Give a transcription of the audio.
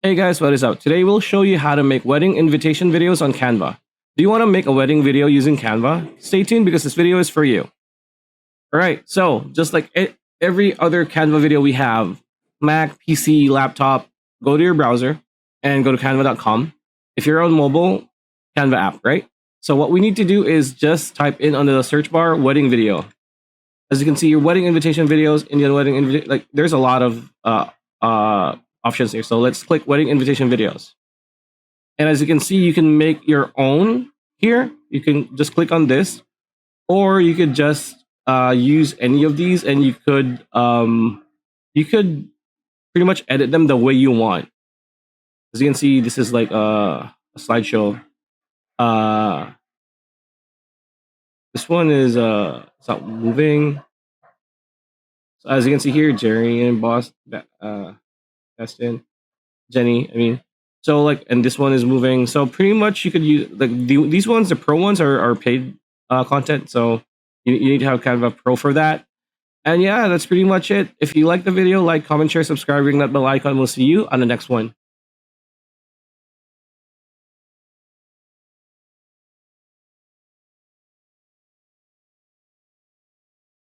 Hey guys, what is up? Today we'll show you how to make wedding invitation videos on Canva. Do you want to make a wedding video using Canva? Stay tuned because this video is for you. Alright, so just like every other Canva video we have, Mac, PC, laptop, go to your browser and go to canva.com. If you're on mobile, Canva app, right? So what we need to do is just type in under the search bar, wedding video. As you can see, your wedding invitation videos, Indian wedding invitation, like there's a lot of options here. So let's click wedding invitation videos. And as you can see, you can make your own here. You can just click on this, or you could just use any of these, and you could pretty much edit them the way you want. As you can see, this is like a slideshow. This one is it's not moving. So as you can see here, Jerry and Justin, Jenny, I mean. So like, and this one is moving. So pretty much you could use like these ones, the pro ones are paid content. So you need to have Canva Pro for that. And yeah, that's pretty much it. If you like the video, like, comment, share, subscribe, ring that bell icon. We'll see you on the next one.